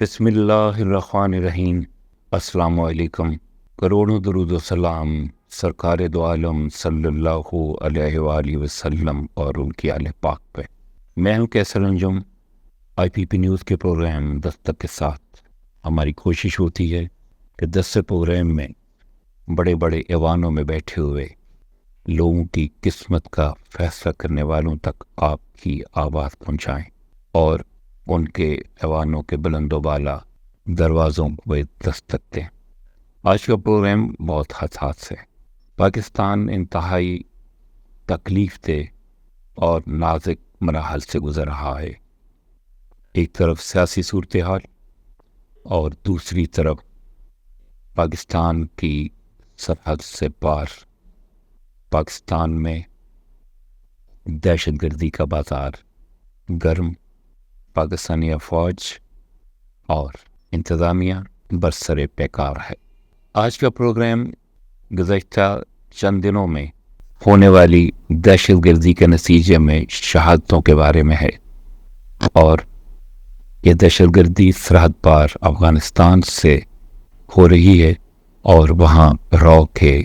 بسم اللہ الرحمن الرحیم۔ السلام علیکم۔ کروڑوں درود و سلام سرکار دو عالم صلی اللہ علیہ وآلہ وسلم اور ان کی آل پاک پہ۔ میں ہوں کیسر انجم۔ آئی پی پی نیوز کے پروگرام دستک کے ساتھ ہماری کوشش ہوتی ہے کہ دستک پروگرام میں بڑے بڑے ایوانوں میں بیٹھے ہوئے لوگوں کی قسمت کا فیصلہ کرنے والوں تک آپ کی آواز پہنچائیں اور ان کے ایوانوں کے بلند و بالا دروازوں کو دستک دیں۔ آج کا پروگرام بہت حساس ہے۔ پاکستان انتہائی تکلیف دہ اور نازک مراحل سے گزر رہا ہے۔ ایک طرف سیاسی صورتحال اور دوسری طرف پاکستان کی سرحد سے پار پاکستان میں دہشت گردی کا بازار گرم، پاکستانی فوج اور انتظامیہ برسر پیکار ہے۔ آج کا پروگرام گزشتہ چند دنوں میں ہونے والی دہشت گردی کے نتیجے میں شہادتوں کے بارے میں ہے، اور یہ دہشت گردی سرحد پار افغانستان سے ہو رہی ہے، اور وہاں رو کے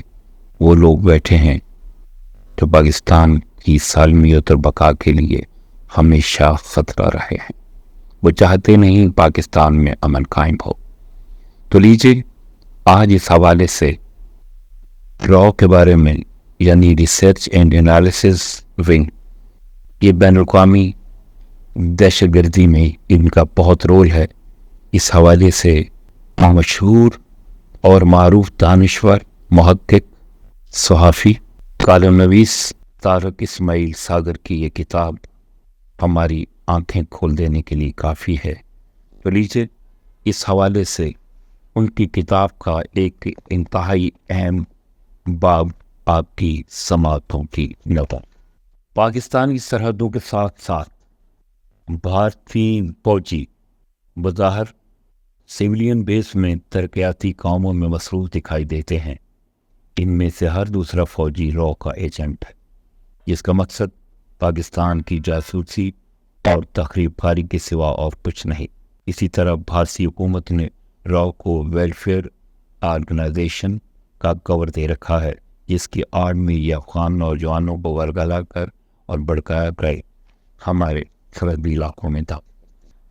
وہ لوگ بیٹھے ہیں جو پاکستان کی سالمیت اور بقا کے لیے ہمیشہ خطرہ رہے ہیں۔ وہ چاہتے نہیں پاکستان میں امن قائم ہو۔ تو لیجیے آج اس حوالے سے رو کے بارے میں، یعنی ریسرچ اینڈ انالیسس ونگ، یہ بین الاقوامی دہشت گردی میں ان کا بہت رول ہے۔ اس حوالے سے مشہور اور معروف دانشور، محقق، صحافی، کالم نویس طارق اسماعیل ساگر کی یہ کتاب ہماری آنکھیں کھول دینے کے لیے کافی ہے۔ تو لیجیے اس حوالے سے ان کی کتاب کا ایک انتہائی اہم باب آپ کی سماعتوں کی نظر۔ پاکستانی سرحدوں کے ساتھ ساتھ بھارتی فوجی بظاہر سویلین بیس میں ترقیاتی کاموں میں مصروف دکھائی دیتے ہیں۔ ان میں سے ہر دوسرا فوجی رو کا ایجنٹ ہے، جس کا مقصد پاکستان کی جاسوسی اور تخریب کاری کے سوا اور کچھ نہیں۔ اسی طرح بھارتی حکومت نے رو کو ویلفیئر آرگنائزیشن کا کور دے رکھا ہے، جس کی آڑ میں یہ افغان نوجوانوں کو ورگلا کر اور بھڑکایا گئے ہمارے سرحدی علاقوں میں تھا۔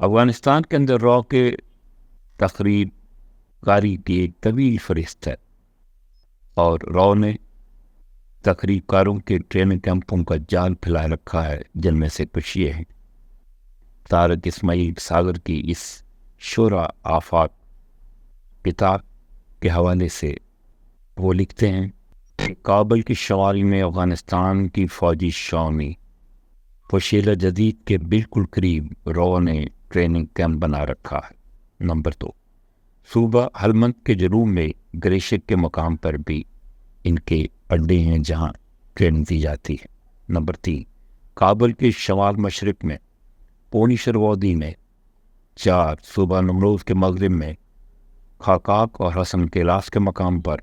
افغانستان کے اندر رو کے تخریب کاری کی ایک طویل فہرست ہے، اور رو نے تخریب کاروں کے ٹریننگ کیمپوں کا جال پھیلا رکھا ہے، جن میں سے کچھ یہ ہیں۔ طارق اسماعیل ساگر کی اس شورا آفاق کتاب کے حوالے سے وہ لکھتے ہیں کہ کابل کی شمال میں افغانستان کی فوجی چھاؤنی پوشیلہ جدید کے بالکل قریب رو نے ٹریننگ کیمپ بنا رکھا ہے۔ نمبر 2، صوبہ ہلمند کے جنوب میں گریشک کے مقام پر بھی ان کے اڈے ہیں جہاں ٹریننگ دی جاتی ہے۔ نمبر 3، کابل کے شمال مشرق میں پونی شروودی میں 4، صوبہ نمروز کے مغرب میں خاکاک اور حسن کیلاس کے مقام پر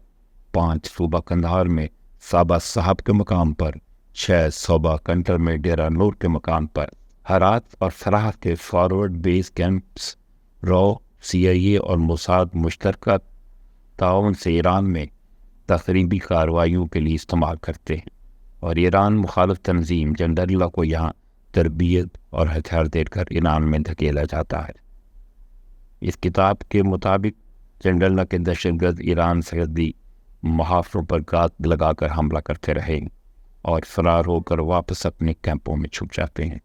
5، صوبہ قندھار میں صابہ صاحب کے مقام پر 6، صوبہ کنٹر میں ڈیرہ نور کے مقام پر ہرات اور سراہ کے فارورڈ بیس کیمپس رو، سی آئی اے اور موساد مشترکہ تعاون سے ایران میں تخریبی کارروائیوں کے لیے استعمال کرتے ہیں، اور ایران مخالف تنظیم جنڈرلا کو یہاں تربیت اور ہتھیار دے کر ایران میں دھکیلا جاتا ہے۔ اس کتاب کے مطابق جنڈرلا کے دہشت گرد ایران سرحدی محافظوں پر گات لگا کر حملہ کرتے رہے اور فرار ہو کر واپس اپنے کیمپوں میں چھپ جاتے ہیں۔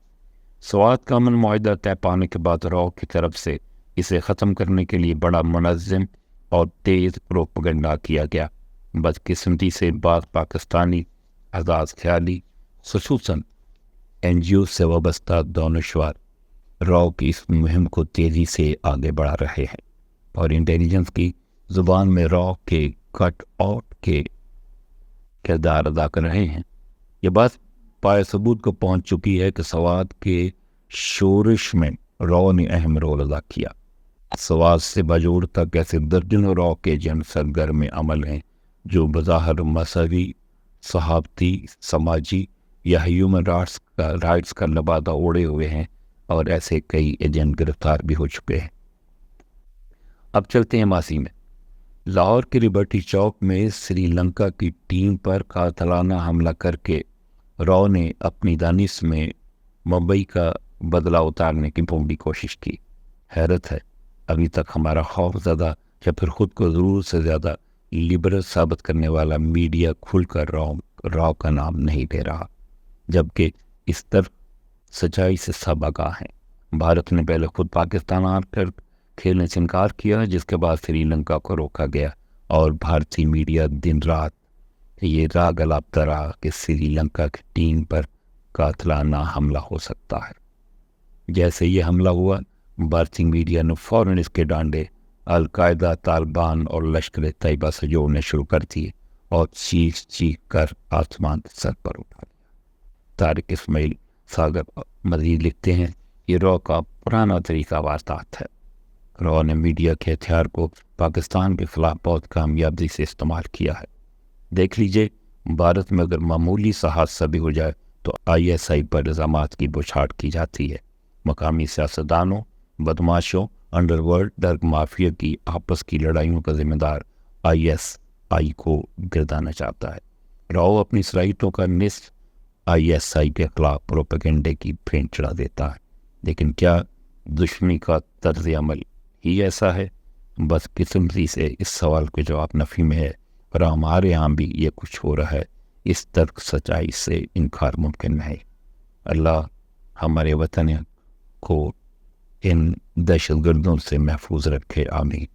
سوات کا امن معاہدہ طے پانے کے بعد رو کی طرف سے اسے ختم کرنے کے لیے بڑا منظم اور تیز پروپیگنڈا کیا گیا۔ بدقسمتی سے بعض پاکستانی آزاد خیالی، خصوصاً این جی او سے وابستہ دانشور رو کی اس مہم کو تیزی سے آگے بڑھا رہے ہیں، اور انٹیلیجنس کی زبان میں رو کے کٹ آؤٹ کے کردار ادا کر رہے ہیں۔ یہ بات پائے ثبوت کو پہنچ چکی ہے کہ سوات کے شورش میں رو نے اہم رول ادا کیا۔ سوات سے باجوڑ تک ایسے درجنوں رو کے ایجنٹ سرگرم عمل ہیں جو بظاہر مذہبی، صحافتی، سماجی یا ہیومن رائٹس کا لبادہ اوڑے ہوئے ہیں، اور ایسے کئی ایجنٹ گرفتار بھی ہو چکے ہیں۔ اب چلتے ہیں ماضی میں۔ لاہور کے لبرٹی چوک میں سری لنکا کی ٹیم پر قاتلانہ حملہ کر کے راؤ نے اپنی دانش میں ممبئی کا بدلہ اتارنے کی پوری کوشش کی۔ حیرت ہے ابھی تک ہمارا خوف زدہ یا پھر خود کو ضرور سے زیادہ لبرل ثابت کرنے والا میڈیا کھل کر راؤ کا نام نہیں لے رہا، جبکہ اس طرف سچائی سے سب آگاہ ہیں۔ بھارت نے پہلے خود پاکستان آ کر کھیلنے سے انکار کیا، جس کے بعد سری لنکا کو روکا گیا اور بھارتی میڈیا دن رات یہ راگ الاپتا رہا کہ سری لنکا کی ٹیم پر قاتلانہ حملہ ہو سکتا ہے۔ جیسے یہ حملہ ہوا، بھارتی میڈیا نے فوراً اس کے ڈانڈے القاعدہ، طالبان اور لشکر طیبہ سے جوڑنے شروع کر دیے اور چیخ چیخ کر آسمان سر پر اٹھا لیا۔ طارق اسماعیل ساگر مزید لکھتے ہیں، یہ راؤ کا پرانا طریقہ واردات ہے۔ راؤ نے میڈیا کے ہتھیار کو پاکستان کے خلاف بہت کامیابی سے استعمال کیا ہے۔ دیکھ لیجئے، بھارت میں اگر معمولی سا حادثہ بھی ہو جائے تو ISI پر الزامات کی بوچھاڑ کی جاتی ہے۔ مقامی سیاستدانوں، بدماشوں، انڈر ورلڈ ڈرگ مافیا کی آپس کی لڑائیوں کا ذمہ دار ISI کو گردانا چاہتا ہے۔ راؤ اپنی صلاحیتوں کا نصف ISI کے خلاف پروپیگنڈے کی پھینٹ چڑھا دیتا ہے، لیکن کیا دشمنی کا طرز عمل ہی ایسا ہے؟ بس قسمتی سے اس سوال کے جواب نفی میں ہے، اور ہمارے ہاں بھی یہ کچھ ہو رہا ہے۔ اس ترک سچائی سے انکار ممکن نہیں۔ اللہ ہمارے وطن کو ان دہشت گردوں سے محفوظ رکھے، آمین۔